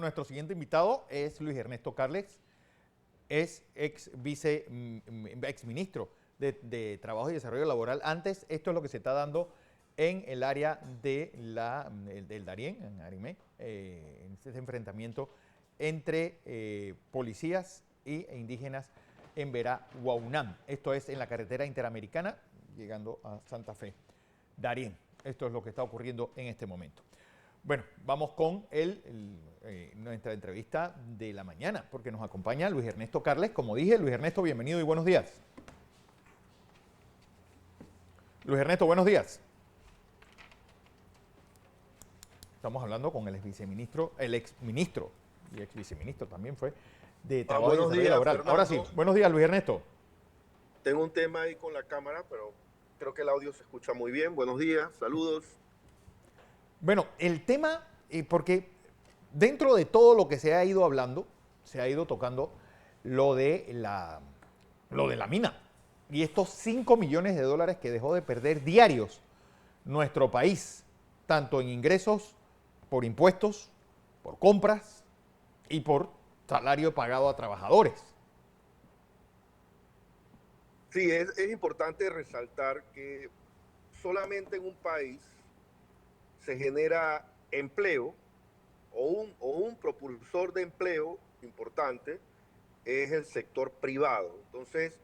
nuestro siguiente invitado es Luis Ernesto Carles, es ex ministro de Trabajo y Desarrollo Laboral. Antes, esto es lo que se está dando en el área del Darién, en Arimé, en este enfrentamiento entre policías e indígenas en Veraguaunam. Esto es en la carretera interamericana, llegando a Santa Fe. Darién, esto es lo que está ocurriendo en este momento. Bueno, vamos con nuestra entrevista de la mañana, porque nos acompaña Luis Ernesto Carles. Como dije, Luis Ernesto, bienvenido y buenos días. Luis Ernesto, buenos días. Estamos hablando con el exministro y ex viceministro también fue, de Trabajo y Desarrollo Laboral. Fernando. Ahora sí, buenos días, Luis Ernesto. Tengo un tema ahí con la cámara, pero creo que el audio se escucha muy bien. Buenos días, saludos. Bueno, el tema, porque dentro de todo lo que se ha ido hablando, se ha ido tocando lo de la mina y estos 5 millones de dólares que dejó de perder diarios nuestro país, tanto en ingresos, por impuestos, por compras y por salario pagado a trabajadores. Sí, es importante resaltar que solamente en un país se genera empleo o un propulsor de empleo importante es el sector privado. Entonces,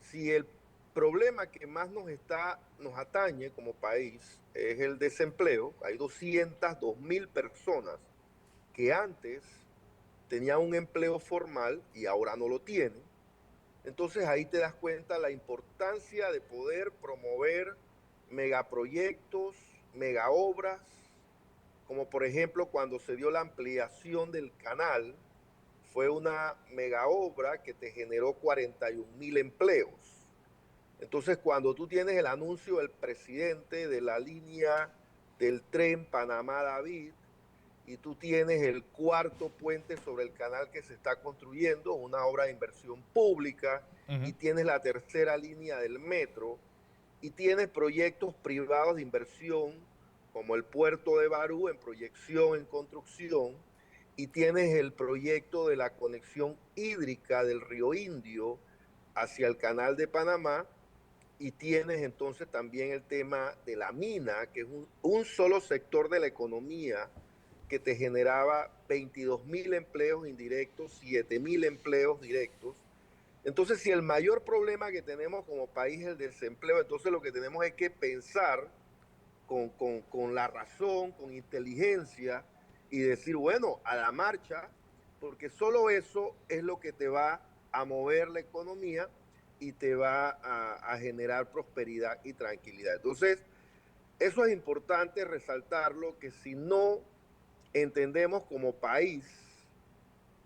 si el problema que más nos atañe como país es el desempleo, hay 202.000 personas que antes tenían un empleo formal y ahora no lo tienen. Entonces ahí te das cuenta la importancia de poder promover megaproyectos, megaobras, como por ejemplo cuando se dio la ampliación del canal, fue una megaobra que te generó 41.000 empleos. Entonces cuando tú tienes el anuncio del presidente de la línea del tren Panamá-David, y tú tienes el cuarto puente sobre el canal que se está construyendo, una obra de inversión pública, y tienes la tercera línea del metro, y tienes proyectos privados de inversión, como el puerto de Barú en proyección, en construcción, y tienes el proyecto de la conexión hídrica del río Indio hacia el canal de Panamá, y tienes entonces también el tema de la mina, que es un solo sector de la economía que te generaba 22.000 empleos indirectos, 7.000 empleos directos. Entonces, si el mayor problema que tenemos como país es el desempleo, entonces lo que tenemos es que pensar con la razón, con inteligencia y decir, bueno, a la marcha, porque solo eso es lo que te va a mover la economía y te va a generar prosperidad y tranquilidad. Entonces, eso es importante resaltarlo, que si no entendemos como país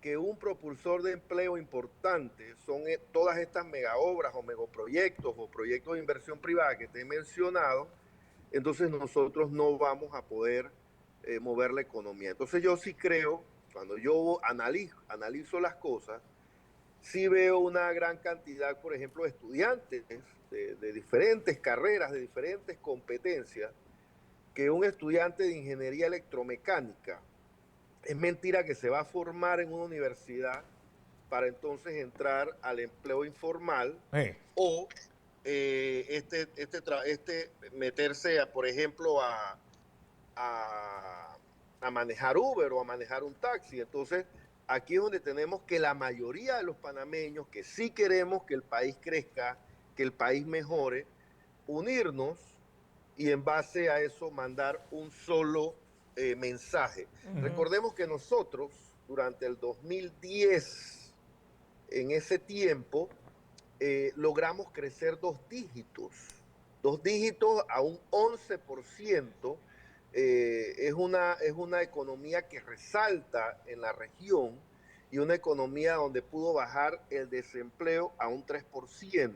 que un propulsor de empleo importante son todas estas megaobras o megaproyectos o proyectos de inversión privada que te he mencionado, entonces nosotros no vamos a poder mover la economía. Entonces yo sí creo, cuando yo analizo las cosas, sí veo una gran cantidad, por ejemplo, de estudiantes de diferentes carreras, de diferentes competencias, que un estudiante de ingeniería electromecánica es mentira que se va a formar en una universidad para entonces entrar al empleo informal o meterse, por ejemplo, a manejar Uber o a manejar un taxi. Entonces, aquí es donde tenemos que la mayoría de los panameños que sí queremos que el país crezca, que el país mejore, unirnos y en base a eso mandar un solo mensaje. Recordemos que nosotros durante el 2010, en ese tiempo, logramos crecer dos dígitos a un 11%. Es una economía que resalta en la región y una economía donde pudo bajar el desempleo a un 3%.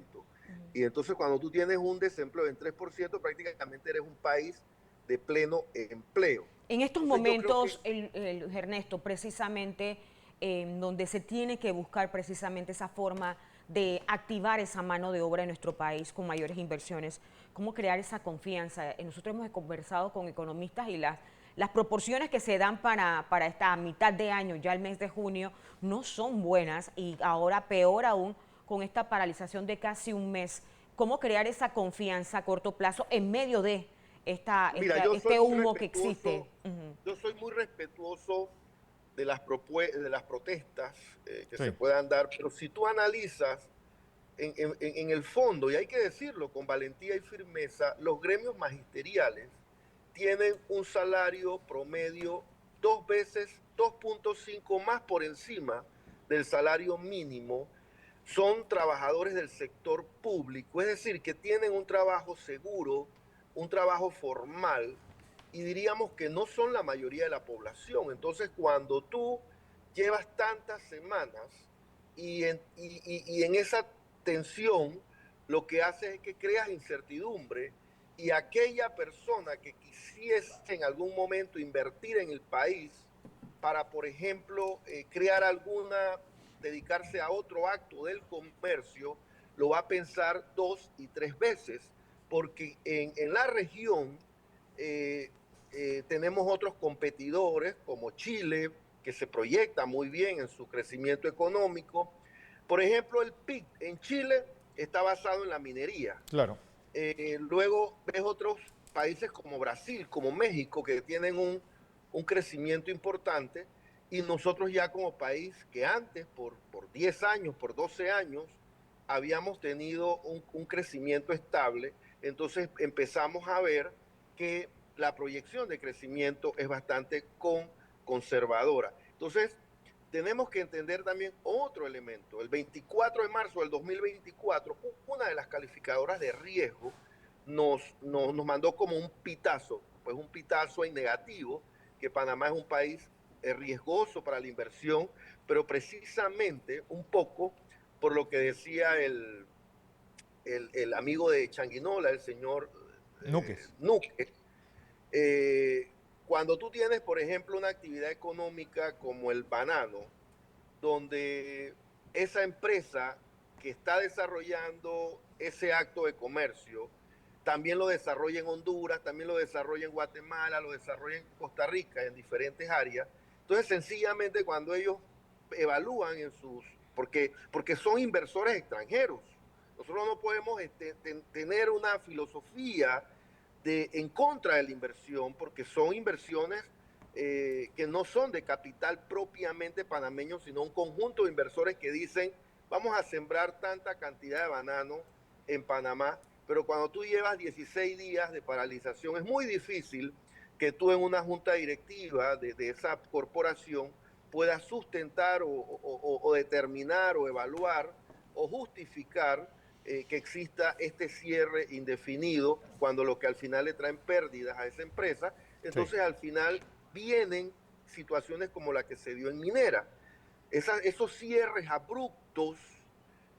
Y entonces cuando tú tienes un desempleo en 3%, prácticamente eres un país de pleno empleo. En estos momentos, Ernesto, precisamente donde se tiene que buscar precisamente esa forma de activar esa mano de obra en nuestro país con mayores inversiones, cómo crear esa confianza. Nosotros hemos conversado con economistas y las las proporciones que se dan para esta mitad de año, ya el mes de junio, no son buenas y ahora peor aún con esta paralización de casi un mes. ¿Cómo crear esa confianza a corto plazo en medio de Mira, yo soy este muy humo que existe? respetuoso, yo soy muy respetuoso de de las protestas que se Sí, puedan dar, pero si tú analizas en el fondo, y hay que decirlo con valentía y firmeza, los gremios magisteriales tienen un salario promedio 2.5 más por encima del salario mínimo. Son trabajadores del sector público, es decir, que tienen un trabajo seguro, un trabajo formal, y diríamos que no son la mayoría de la población. Entonces, cuando tú llevas tantas semanas y en esa tensión, lo que hace es que creas incertidumbre, y aquella persona que quisiese en algún momento invertir en el país para, por ejemplo, crear alguna, dedicarse a otro acto del comercio, lo va a pensar 2 y 3 veces, porque en la región eh, tenemos otros competidores como Chile, que se proyecta muy bien en su crecimiento económico. Por ejemplo, el PIB en Chile está basado en la minería. claro. Luego ves otros países como Brasil, como México, que tienen un crecimiento importante, y nosotros ya como país que antes, por 10 años, por 12 años, habíamos tenido un crecimiento estable. Entonces empezamos a ver que la proyección de crecimiento es bastante conservadora. Entonces, tenemos que entender también otro elemento. El 24 de marzo del 2024, una de las calificadoras de riesgo nos mandó como un pitazo, pues un pitazo en negativo, que Panamá es un país riesgoso para la inversión, pero precisamente un poco por lo que decía el amigo de Changuinola, el señor Núquez. Núquez. Cuando tú tienes, por ejemplo, una actividad económica como el banano, donde esa empresa que está desarrollando ese acto de comercio también lo desarrolla en Honduras, también lo desarrolla en Guatemala, lo desarrolla en Costa Rica, en diferentes áreas. Entonces, sencillamente cuando ellos evalúan en sus, porque son inversores extranjeros, nosotros no podemos tener una filosofía en contra de la inversión, porque son inversiones que no son de capital propiamente panameño, sino un conjunto de inversores que dicen, vamos a sembrar tanta cantidad de banano en Panamá, pero cuando tú llevas 16 días de paralización, es muy difícil que tú en una junta directiva de esa corporación puedas sustentar o determinar o evaluar o justificar que exista este cierre indefinido, cuando lo que al final le traen pérdidas a esa empresa. Sí, Entonces al final vienen situaciones como la que se dio en Minera. Esos cierres abruptos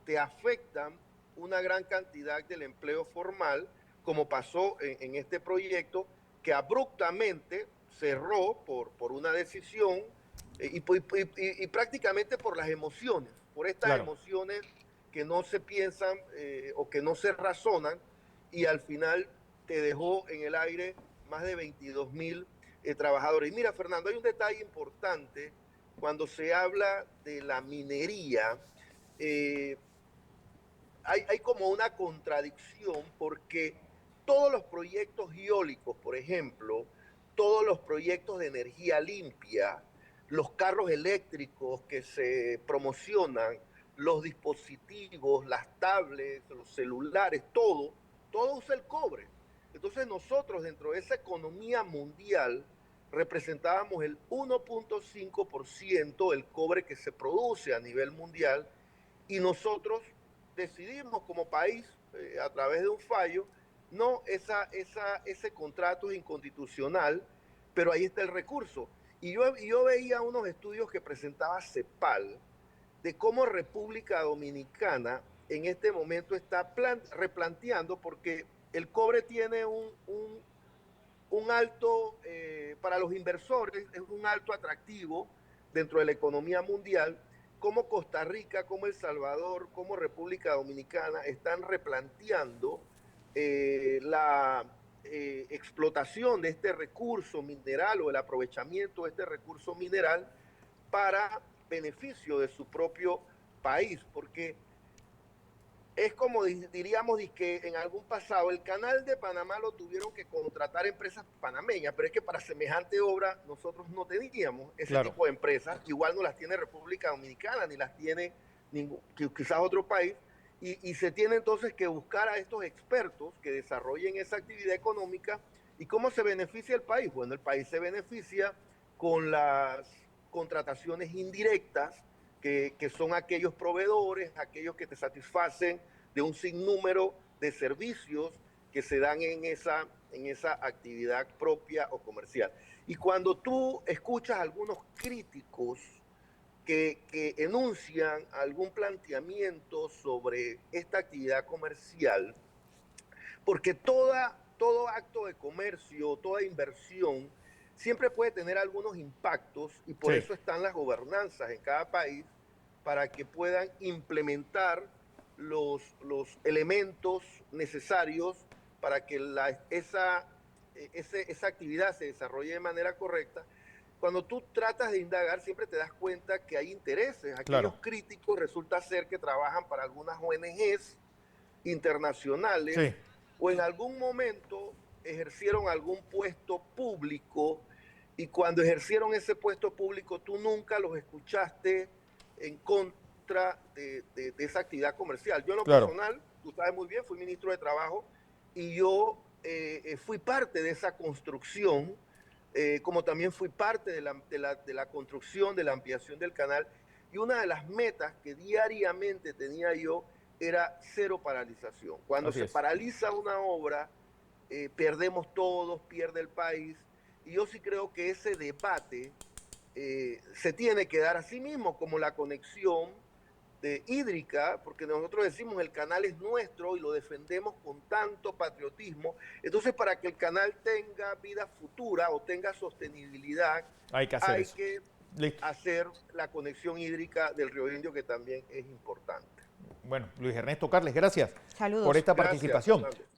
te afectan una gran cantidad del empleo formal, como pasó en este proyecto, que abruptamente cerró por una decisión y prácticamente por las emociones, por estas claro. emociones que no se piensan o que no se razonan, y al final te dejó en el aire más de 22.000 trabajadores. Y mira, Fernando, hay un detalle importante cuando se habla de la minería. eh, hay como una contradicción, porque todos los proyectos eólicos, por ejemplo, todos los proyectos de energía limpia, los carros eléctricos que se promocionan, los dispositivos, las tablets, los celulares, todo usa el cobre. Entonces nosotros, dentro de esa economía mundial, representábamos el 1.5% del cobre que se produce a nivel mundial, y nosotros decidimos como país, a través de un fallo, no, ese contrato es inconstitucional, pero ahí está el recurso. Y yo veía unos estudios que presentaba CEPAL de cómo República Dominicana en este momento está replanteando, porque el cobre tiene un alto, para los inversores, es un alto atractivo dentro de la economía mundial, como Costa Rica, como El Salvador, como República Dominicana están replanteando eh, la, explotación de este recurso mineral o el aprovechamiento de este recurso mineral para beneficio de su propio país, porque es como diríamos que en algún pasado el canal de Panamá lo tuvieron que contratar empresas panameñas, pero es que para semejante obra nosotros no teníamos ese tipo de empresas, igual no las tiene República Dominicana, ni las tiene quizás otro país, y se tiene entonces que buscar a estos expertos que desarrollen esa actividad económica. ¿Y cómo se beneficia el país? Bueno, el país se beneficia con las contrataciones indirectas, que son aquellos proveedores, aquellos que te satisfacen de un sinnúmero de servicios que se dan en esa actividad propia o comercial. Y cuando tú escuchas a algunos críticos que enuncian algún planteamiento sobre esta actividad comercial, porque todo acto de comercio, toda inversión, siempre puede tener algunos impactos, y por eso están las gobernanzas en cada país, para que puedan implementar los elementos necesarios para que esa actividad se desarrolle de manera correcta. Cuando tú tratas de indagar, siempre te das cuenta que hay intereses. Aquellos críticos resulta ser que trabajan para algunas ONGs internacionales, o en algún momento ejercieron algún puesto público, y cuando ejercieron ese puesto público tú nunca los escuchaste en contra de esa actividad comercial. Yo en lo personal, tú sabes muy bien, fui ministro de Trabajo, y yo fui parte de esa construcción, como también fui parte de la construcción, de la ampliación del canal, y una de las metas que diariamente tenía yo era cero paralización. Cuando se paraliza una obra, perdemos todos, pierde el país, y yo sí creo que ese debate se tiene que dar a sí mismo, como la conexión hídrica, porque nosotros decimos el canal es nuestro y lo defendemos con tanto patriotismo. Entonces, para que el canal tenga vida futura o tenga sostenibilidad, hay que hacer la conexión hídrica del Río Indio, que también es importante. Bueno, Luis Ernesto Carles, gracias Saludos por esta participación. Fernando.